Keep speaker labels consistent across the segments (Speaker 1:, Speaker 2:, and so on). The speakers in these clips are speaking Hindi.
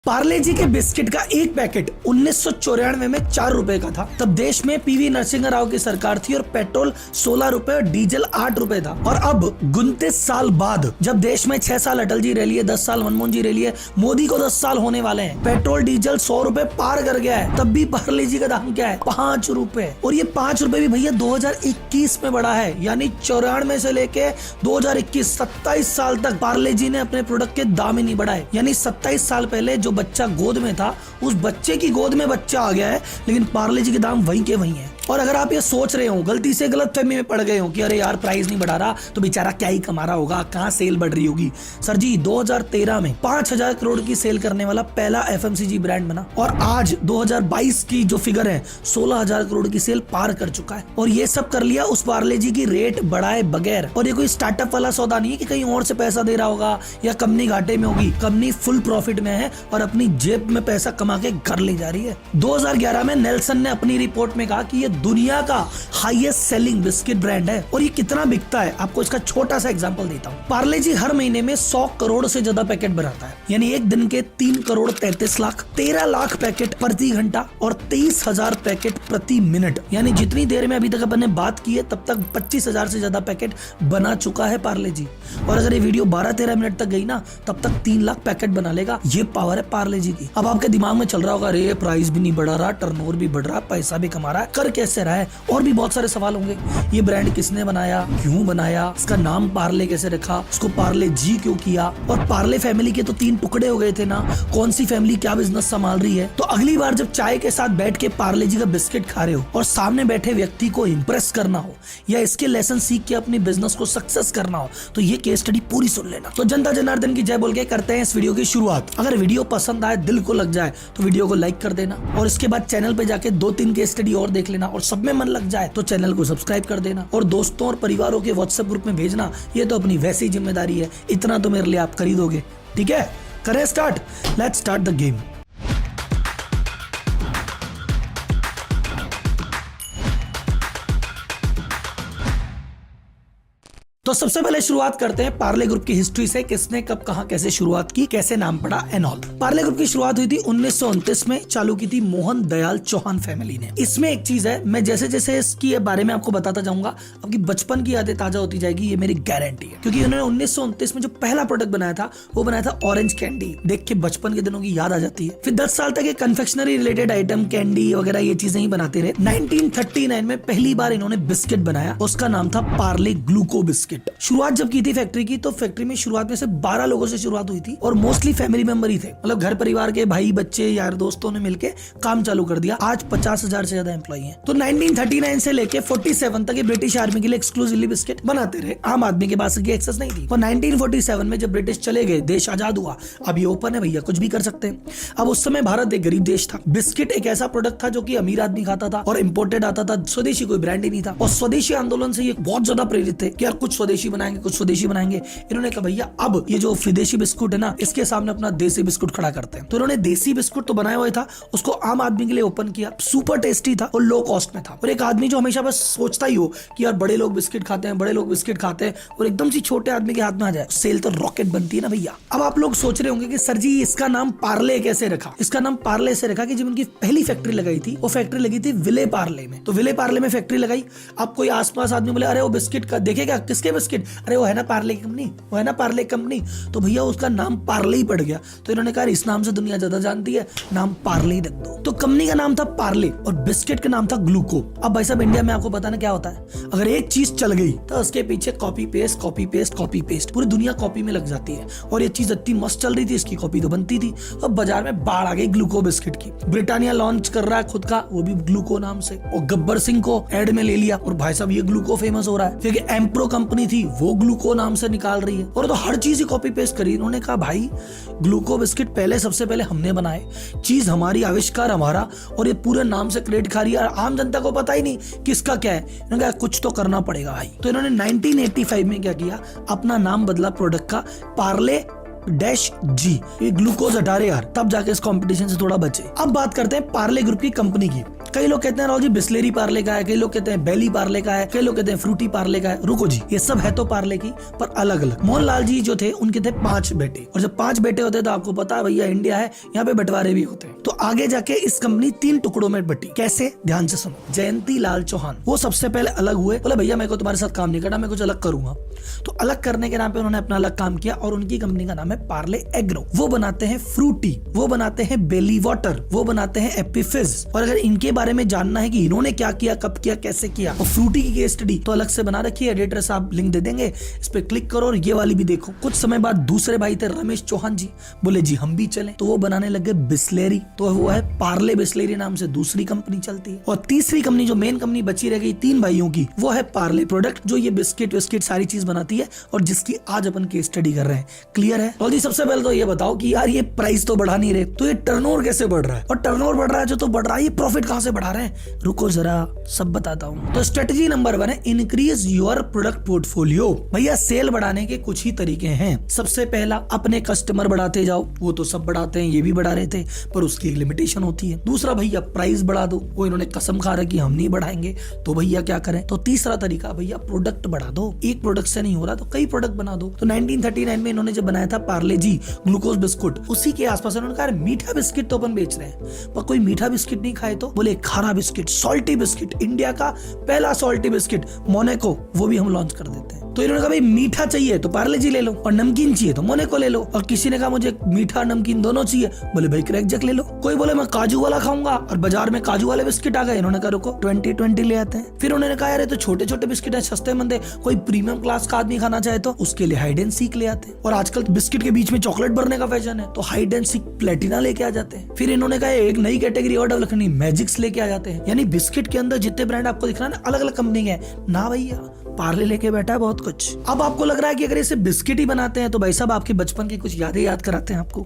Speaker 1: पार्ले जी के बिस्किट का एक पैकेट 1994 में 4 रुपए का था। तब देश में पीवी नरसिंह राव की सरकार थी और पेट्रोल 16 रुपए और डीजल 8 रुपए था। और अब 29 साल बाद जब देश में 6 साल अटल जी रह लिए, 10 साल मनमोहन जी रह लिए, मोदी को 10 साल होने वाले हैं, पेट्रोल डीजल 100 रुपए पार कर गया है, तब भी पार्ले जी का दाम क्या है? 5 रुपए। और ये 5 रुपए भी भैया 2021 में बढ़ा है, यानी 94 से लेके 2021 27 साल तक पार्ले जी ने अपने प्रोडक्ट के दाम ही नहीं बढ़ाए। यानी 27 साल पहले जो बच्चा गोद में था, उस बच्चे की गोद में बच्चा आ गया है, लेकिन पार्ले जी के दाम वहीं के वहीं है। और अगर आप ये सोच रहे हो, गलती से गलतफहमी में पड़ गए हो कि अरे यार प्राइस नहीं बढ़ा रहा तो बेचारा क्या ही कमा रहा होगा, कहाँ सेल बढ़ रही होगी। सर जी 2013 में 5000 करोड़ की सेल करने वाला पहला एफएमसीजी ब्रांड बना और आज 2022 की जो फिगर है 16000 करोड़ की सेल पार कर चुका है। और ये सब कर लिया उस पार्ले जी की रेट बढ़ाए बगैर। और ये कोई स्टार्टअप वाला सौदा नहीं है कि कहीं और से पैसा दे रहा होगा या कंपनी घाटे में होगी। कंपनी फुल प्रॉफिट में है और अपनी जेब में पैसा कमा के घर ले जा रही है। 2011 में नेल्सन ने अपनी रिपोर्ट में कहा कि ये दुनिया का हाईएस्ट सेलिंग बिस्किट ब्रांड है। और ये कितना बिकता है, आपको इसका छोटा सा एग्जांपल देता हूँ। पार्ले जी हर महीने में 100 करोड़ से ज्यादा पैकेट बनाता है, यानी एक दिन के 3 करोड़ 33 लाख, 13 लाख पैकेट प्रति घंटा और 23,000 पैकेट प्रति मिनट। यानी जितनी देर में अभी तक अपन ने बात की है तब तक 25,000 से ज्यादा पैकेट बना चुका है पार्ले जी। और अगर ये वीडियो 12-13 मिनट तक गई ना, तब तक 3 लाख पैकेट बना लेगा। ये पावर है पार्ले जी की। अब आपके दिमाग में चल रहा होगा, अरे प्राइस भी नहीं बढ़ा रहा, टर्नओवर भी बढ़ रहा, पैसा भी कमा रहा है, कर कैसे रहा है? और भी बहुत सारे सवाल होंगे। ये ब्रांड किसने बनाया, क्यों बनाया, इसका नाम पार्ले कैसे रखा, उसको पार्ले जी क्यों किया? और पार्ले फैमिली के तो 3 टुकड़े हो गए थे ना, कौन सी फैमिली क्या बिजनेस संभाल रही है? तो अगली बार जब चाय के साथ बैठ के पार्ले जी का बिस्किट खा रहे हो और सामने बैठे व्यक्ति को इंप्रेस करना हो या इसके लेसन सीख के अपनी बिजनेस को सक्सेस करना हो, तो ये केस स्टडी पूरी सुन लेना। तो जनता जनार्दन की जय बोल के करते हैं इस वीडियो की शुरुआत। अगर वीडियो पसंद आए, दिल को लग जाए, तो वीडियो को लाइक कर देना और इसके बाद चैनल पे जाके 2-3 केस स्टडी और देख लेना और सब में मन लग जाए तो चैनल को सब्सक्राइब कर देना और दोस्तों और परिवारों के व्हाट्सएप ग्रुप में भेजना। ये तो अपनी वैसी जिम्मेदारी है, इतना तो मेरे लिए आप कर ही दोगे। ठीक है, करें start. Let's start the game. तो सबसे पहले शुरुआत करते हैं पार्ले ग्रुप की हिस्ट्री से, किसने कब कहां कैसे शुरुआत की, कैसे नाम पड़ा एंड ऑल। पार्ले ग्रुप की शुरुआत हुई थी 1929 में, चालू की थी मोहन दयाल चौहान फैमिली ने। इसमें एक चीज है, मैं जैसे जैसे इसकी बारे में आपको बताता जाऊंगा, आपकी बचपन की यादें ताजा होती जाएगी, ये मेरी गारंटी है। क्योंकि उन्होंने 1929 में जो पहला प्रोडक्ट बनाया था वो बनाया था ऑरेंज कैंडी। देख के बचपन के दिनों की याद आ जाती है। फिर 10 साल तक ये कन्फेक्शनरी रिलेटेड आइटम, कैंडी वगैरह ये चीजें ही बनाते रहे। 1939 में पहली बार इन्होंने बिस्किट बनाया, उसका नाम था पार्ले ग्लूको बिस्किट। शुरुआत जब की थी फैक्ट्री की, तो फैक्ट्री में शुरुआत में से 12 लोगों से शुरुआत हुई थी और मोस्टली फैमिली मेंबर ही थे। मतलब घर परिवार के भाई बच्चे यार दोस्तों ने मिलके काम चालू कर दिया। आज 50,000 से ज्यादा एम्प्लॉई हैं। तो 1939 से लेके 47 तक ये ब्रिटिश आर्मी के लिए एक्सक्लूसिवली बिस्किट बनाते रहे। आम आदमी के पास इसकी एक्सेस नहीं थी। और 1947 में जब ब्रिटिश चले गए, देश आजाद हुआ, अब ये ओपन है भैया, कुछ भी कर सकते हैं। अब उस समय भारत एक गरीब देश था। बिस्किट एक ऐसा प्रोडक्ट था जो कि अमीर आदमी खाता था और इम्पोर्टेड आता था, स्वदेशी कोई ब्रांड ही नहीं था। और स्वदेशी आंदोलन से ये बहुत ज्यादा प्रेरित थे कि यार कुछ स्वदेशी बनाएंगे, कुछ स्वदेशी बनाएंगे। इन्होंने कहा भैया अब ये जो विदेशी बिस्कुट है ना, इसके सामने अपना देसी बिस्कुट खड़ा करते हैं। तो इन्होंने देसी बिस्कुट तो बनाया हुआ था, उसको आम आदमी के लिए ओपन किया। सुपर टेस्टी था और लो कॉस्ट में था। और एक आदमी जो हमेशा बस सोचता ही हो कि यार बड़े लोग बिस्किट खाते हैं, बड़े लोग बिस्किट खाते हैं, और एकदम से छोटे आदमी के हाथ में आ जाए, सेल तो रॉकेट बनती है ना भैया। अब आप लोग सोच रहे होंगे कि सर जी इसका नाम पार्ले कैसे रखा? इसका नाम पार्ले से रखा कि जब उनकी पहली फैक्ट्री लगाई थी, वो फैक्ट्री लगी थी विले पार्ले में। तो विले पार्ले में फैक्ट्री लगाई। अब कोई आसपास आदमी बोले अरे वो बिस्किट का देखेगा, किसके बिस्किट? अरे वो है ना पार्ले कंपनी, वो है ना पार्ले कंपनी। तो भैया उसका नाम पार्ले ही पड़ गया। तो इन्होंने कहा इस नाम से दुनिया ज्यादा जानती है, नाम पार्ले ही रख दो। तो कंपनी का नाम था पार्ले और बिस्किट का नाम था ग्लूको। अब भाई साहब इंडिया में आपको पता ना क्या होता है, अगर एक चीज चल गई तो उसके पीछे copy paste copy paste copy paste, पूरी दुनिया कॉपी में लग जाती है। और ये चीज इतनी मस्त चल रही थी, इसकी कॉपी तो बनती थी। तो बाजार में बाढ़ आ गई ग्लूको बिस्किट की। ब्रिटानिया लॉन्च कर रहा है खुद का, वो भी ग्लूको नाम से, और गब्बर सिंह को एड में ले लिया और भाई साहब ये ग्लूको फेमस हो रहा है। फिर एम्प्रो कंपनी थी, वो ग्लूको नाम से निकाल रही है। और तो हर चीज ही कॉपी पेस्ट करी। इन्होंने कहा भाई ग्लूको बिस्किट पहले सबसे पहले हमने बनाए, चीज हमारी, आविष्कार हमारा, और ये पूरे नाम से क्रेडिट खा रही है। आम जनता को पता ही नहीं किसका क्या है। इन्होंने कहा कुछ तो करना पड़ेगा भाई। तो इन्होंने 1985 में क्या किया, अपना नाम बदला प्रोडक्ट का, पार्ले -G। ये ग्लूकोज हटा रहे यार, तब जाके इस कंपटीशन से थोड़ा बचे। अब बात करते हैं पार्ले ग्रुप की कंपनी की। कई लोग कहते हैं राहुल जी बिस्लेरी पार्ले का है, कई लोग कहते हैं बेली पार्ले का है, कई लोग कहते हैं फ्रूटी पार्ले का है। रुको जी, ये सब है तो पार्ले की, पर अलग अलग। मोहनलाल जी जो थे उनके थे 5 बेटे, और जब 5 बेटे होते तो आपको पता है भैया इंडिया है, यहाँ पे बंटवारे भी होते हैं। तो आगे जाके इस कंपनी 3 टुकड़ों में बटी। कैसे? ध्यान से सुनो। जयंती लाल चौहान वो सबसे पहले अलग हुए, बोले भैया मेरे को तुम्हारे साथ काम नहीं करना, मैं कुछ अलग करूंगा। तो अलग करने के नाम पे उन्होंने अपना अलग काम किया, और उनकी कंपनी का नाम है पार्ले एग्रो। वो बनाते हैं फ्रूटी, वो बनाते हैं बेली वाटर, वो बनाते हैं एप्पी फिज। और अगर इनके बारे में जानना है कि इन्होंने क्या किया, कब किया, कैसे किया, और फ्रूटी की केस स्टडी तो अलग से बना रखी है, एडिटर साहब लिंक दे देंगे, इस पे क्लिक करो और ये वाली भी देखो। कुछ समय बाद दूसरे भाई थे रमेश चौहान जी, बोले जी हम भी चलें, तो वो बनाने लगे बिस्लेरी, तो वो है पार्ले बिस्लेरी नाम से दूसरी कंपनी चलती है। और तीसरी कंपनी जो मेन कंपनी बची रह गई 3 भाइयों की, वो है पार्ले प्रोडक्ट, जो ये बिस्किट विस्किट सारी चीज बनाती है और जिसकी आज अपन केस स्टडी कर रहे हैं। क्लियर है? और जी सबसे पहले तो ये बताओ कि यार ये प्राइस तो बढ़ा नहीं रहे, तो ये टर्नओवर कैसे बढ़ रहा है? और टर्नओवर बढ़ रहा है जो तो बढ़ रहा है, ये प्रॉफिट कहां से बढ़ा रहे हैं? रुको जरा सब बताता हूँ। तो स्ट्रेटेजी नंबर 1 है इंक्रीज योर प्रोडक्ट पोर्टफोलियो। भैया सेल बढ़ाने के कुछ ही तरीके हैं। सबसे पहला अपने कस्टमर बढ़ाते जाओ, वो तो सब बढ़ाते हैं, ये भी बढ़ा रहे थे, पर उसकी एक लिमिटेशन होती है। दूसरा भैया प्राइस बढ़ा दो, वो इन्होंने कसम खा रखी हम नहीं बढ़ाएंगे, तो भैया क्या करें? तो तीसरा तरीका भैया प्रोडक्ट बढ़ा दो, एक प्रोडक्ट से नहीं हो रहा तो कई प्रोडक्ट बना दो। तो 1939 में इन्होंने जब बनाया था पार्ले जी ग्लूकोज बिस्कुट, उसी के आसपास उन्होंने कहा मीठा बिस्किट तो अपन बेच रहे हैं, पर कोई मीठा बिस्किट नहीं खाए, तो बोले खारा बिस्किट, सॉल्टी बिस्किट, इंडिया का पहला सॉल्टी बिस्किट मोनेको, वो भी हम लॉन्च कर देते हैं। तो इन्होंने कहा भाई मीठा चाहिए तो पार्ले जी ले लो, और नमकीन चाहिए तो मोनेको ले लो। और किसी ने कहा मुझे मीठा नमकीन दोनों चाहिए, बोले भाई क्रैक जैक ले लो। कोई बोले मैं काजू वाला खाऊंगा, और बाजार में काजू वाले बिस्किट आ गए, इन्होंने कहा रुको 2020 ले आते हैं। फिर उन्होंने कहा यार तो छोटे छोटे बिस्किट है, सस्ते मंदे, कोई प्रीमियम क्लास का आदमी खाना चाहे तो उसके लिए हाइड एंड सीक ले आते हैं। और आजकल बिस्किट के बीच में चॉकलेट भरने का फैशन है, तो हाइड एंड सीक प्लेटिना लेके आ जाते हैं। फिर इन्होंने कहा एक नई कैटेगरी और डेवलप करनी, मैजिक्स लेके आ जाते हैं। यानी बिस्किट के अंदर जितने ब्रांड आपको दिख रहा है ना, अलग अलग कंपनी है ना भैया, पार्ले लेके बैठा है बहुत कुछ। अब आपको लग रहा है कि अगर इसे बिस्किट ही बनाते हैं तो भाई साहब आपके बचपन की कुछ यादें याद कराते हैं आपको।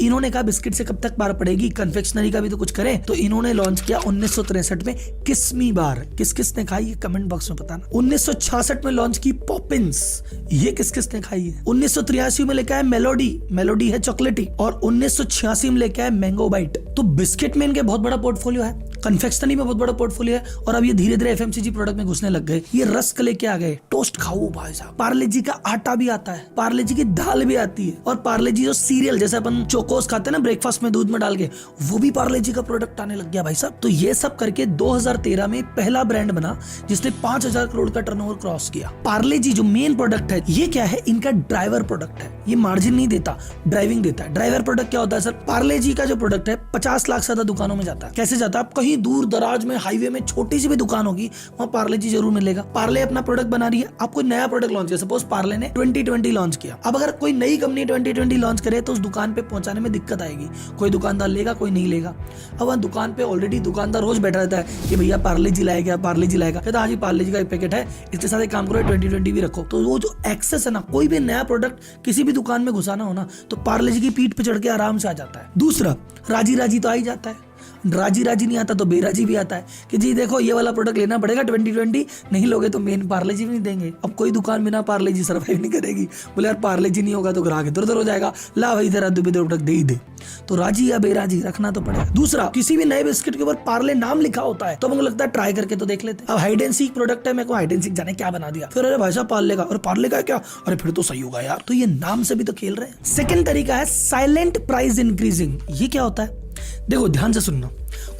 Speaker 1: इन्होंने कहा बिस्किट से कब तक पार पड़ेगी, कन्फेक्शनरी का भी तो कुछ करें, तो इन्होंने लॉन्च किया 1963 में किस्मी बार। किस किस ने खाई है कमेंट बॉक्स में बताना। 1966 में लॉन्च की पॉपिंस, ये किस किस ने खाई है। 1983 में लेके आए मेलोडी, मेलोडी है चॉकलेटी, और 1986 में लेके आए मैंगो बाइट। तो बिस्किट में इनके बहुत बड़ा पोर्टफोलियो है, कन्फेक्शनरी में बहुत बड़ा पोर्टफोलियो है, और अब ये धीरे धीरे एफएमसीजी प्रोडक्ट में घुसने लग गए। ये रस्क लेके आ गए, टोस्ट खाओ भाई साहब। पार्ले जी का आटा भी आता है, पार्ले जी की दाल भी आती है, और पार्ले जी जो सीरियल जैसे अपन चोकोस खाते हैं ना ब्रेकफास्ट में दूध में डाल के, वो भी पार्ले जी का प्रोडक्ट आने लग गया भाई साहब। तो ये सब करके 2013 में पहला ब्रांड बना जिसने 5000 करोड़ का टर्नओवर क्रॉस किया। पार्ले जी जो मेन प्रोडक्ट है ये क्या है, इनका ड्राइवर प्रोडक्ट है। ये मार्जिन नहीं देता, ड्राइविंग देता है। ड्राइवर प्रोडक्ट क्या होता है सर? पार्ले जी का जो प्रोडक्ट है 50 लाख से ज्यादा दुकानों में जाता है। कैसे जाता है? आप कहीं दूर दराज में हाईवे में छोटी सी भी दुकान होगी, वहाँ पार्ले जी जरूर मिलेगा। पार्ले अपना प्रोडक्ट बना रही है, आप कोई नया प्रोडक्ट लॉन्च किया, सपोज पार्ले ने 2020 लॉन्च किया। अब अगर कोई नई कंपनी 2020 लॉन्च करे तो उस दुकान पे पहुंचाने में दिक्कत आएगी। कोई दुकानदार लेगा, कोई नहीं लेगा। अब वहाँ दुकान पे ऑलरेडी दुकानदार रोज बैठा रहता है कि भैया पार्ले जी लाएगा, पार्ले जी लाएगा, कहता हाँ जी पार्ले जी का एक पैकेट है, इसके साथ एक काम करो 2020 भी रखो। तो वो जो एक्सेस है ना, कोई भी नया प्रोडक्ट किसी भी दुकान में घुसाना हो ना, तो पार्ले जी की पीठ पे चढ़ के आराम से आ जाता है। दूसरा राजी राजी तो आ ही जाता है, राजी राजी नहीं आता तो बेराजी भी आता है कि जी देखो ये वाला प्रोडक्ट लेना पड़ेगा 2020, नहीं लोगे तो मेन पार्ले जी भी नहीं देंगे। अब कोई दुकान बिना पार्ले जी सर्वाइव नहीं करेगी। बोले यार पार्ले जी नहीं होगा तो ग्राहक इधर उधर हो जाएगा, ला भाई तेरा दुबे प्रोडक्ट दे ही दे। तो राजी या बेराजी रखना तो पड़ेगा। दूसरा, किसी भी नए बिस्किट के ऊपर पार्ले नाम लिखा होता है तो हमको लगता है ट्राई करके तो देख लेते हैं। अब हाइड एंड सीक प्रोडक्ट है, मेरे को हाइड एंड सीक जाने क्या बना दिया, फिर अरे भाई साहब पार्ले का, और पार्ले का क्या, अरे फिर तो सही होगा यार। तो ये नाम से भी तो खेल रहे हैं। सेकंड तरीका है साइलेंट प्राइस इंक्रीजिंग। ये क्या होता है? देखो ध्यान से सुनना।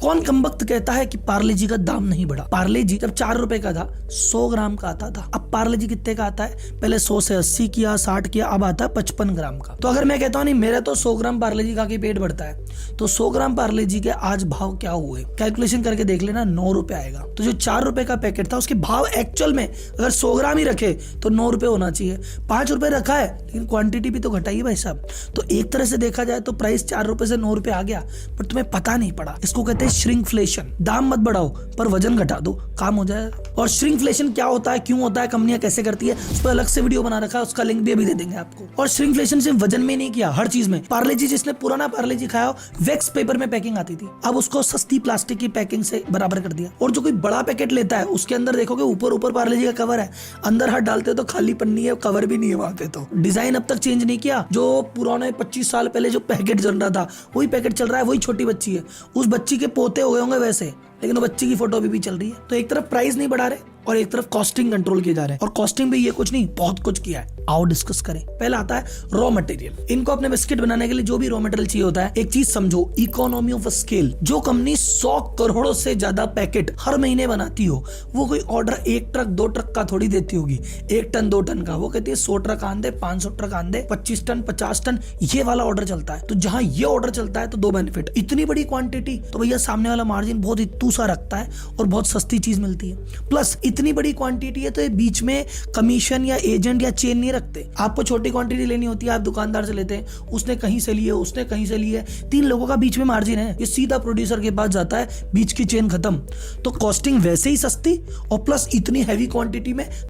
Speaker 1: कौन कमबख्त कहता है कि पार्ले जी का दाम नहीं बढ़ा? पार्ले जी जब 4 रुपए का था 100 ग्राम का आता था। अब पार्ले जी कितने का आता है? पहले 100 से 80 किया, 60 किया, अब आता है 55 ग्राम का। तो अगर मैं कहता हूँ नहीं मेरा तो 100 ग्राम पार्ले जी खा के पेट बढ़ता है, तो 100 ग्राम पार्ले जी के आज भाव क्या हुए? कैलकुलेशन करके देख लेना, 9 रुपए आएगा। तो जो 4 रुपए का पैकेट था उसके भाव एक्चुअल में अगर 100 ग्राम ही रखे तो 9 रुपए होना चाहिए। 5 रुपए रखा है लेकिन क्वांटिटी भी तो घटाई भाई साहब। तो एक तरह से देखा जाए तो प्राइस 4 रुपए से 9 रुपए आ गया, पर तुम्हें पता नहीं पड़ा। इसको कहते हैं श्रिंकफ्लेशन। दाम मत बढ़ाओ पर वजन घटा दो, काम हो जाए। और श्रिंकफ्लेशन क्या होता है, क्यों होता है, कंपनियां कैसे करती है, उस पर अलग से वीडियो बना रखा है, उसका लिंक भी अभी दे देंगे आपको। और श्रिंकफ्लेशन सिर्फ वजन में नहीं किया, हर चीज में। पार्ले जी जिसने पुराना पार्ले जी खाया वैक्स पेपर में पैकिंग आती थी, अब उसको सस्ती प्लास्टिक की पैकिंग से बराबर कर दिया। और जो कोई बड़ा पैकेट लेता है उसके अंदर देखोगे ऊपर पार्ले जी का कवर है, अंदर हाथ डालते तो खाली पन्नी है, कवर भी नहीं है वहां पे। तो डिजाइन अब तक चेंज नहीं किया। जो पुराने 25 साल पहले जो पैकेट चल रहा था वही पैकेट चल रहा है, वही छोटी बच्ची है, उस बच्ची बच्ची के पोते हो गए होंगे वैसे, लेकिन वो बच्ची की फोटो अभी भी चल रही है। तो एक तरफ प्राइस नहीं बढ़ा रहे और एक तरफ कॉस्टिंग कंट्रोल किए जा रहे हैं। और कॉस्टिंग भी ये कुछ नहीं, बहुत कुछ किया है। आओ डिस्कस करें। पहला आता है रॉ मटेरियल। इनको अपने बिस्किट बनाने के लिए जो भी रॉ मटेरियल चाहिए होता है, एक चीज समझो, इकोनॉमी ऑफ स्केल। जो कंपनी 100 करोड़ से ज्यादा पैकेट हर महीने बनाती हो, वो कोई ऑर्डर 1 ट्रक 2 ट्रक का थोड़ी देती होगी, 1 टन 2 टन का। वो कहती है 100 ट्रक आन दे, 500 ट्रक आन दे, 25 टन 50 टन, ये वाला ऑर्डर चलता है। तो जहां ये ऑर्डर चलता है तो 2 बेनिफिट, इतनी बड़ी क्वांटिटी तो भैया सामने वाला मार्जिन बहुत ही तूसा रखता है और बहुत सस्ती चीज मिलती है। प्लस इतनी बड़ी क्वांटिटी है तो ये बीच में कमीशन या एजेंट या चेन नहीं रखते। आपको छोटी क्वांटिटी लेनी होती है, आप दुकानदार से लेते हैं, उसने कहीं से लिए, उसने कहीं से लिए, 3 लोगों का बीच में मार्जिन है, ये सीधा प्रोड्यूसर के पास जाता है, बीच की चेन खत्म। तो कॉस्टिंग वैसे ही सस्ती और प्लस इतनी हैवी क्वांटिटी में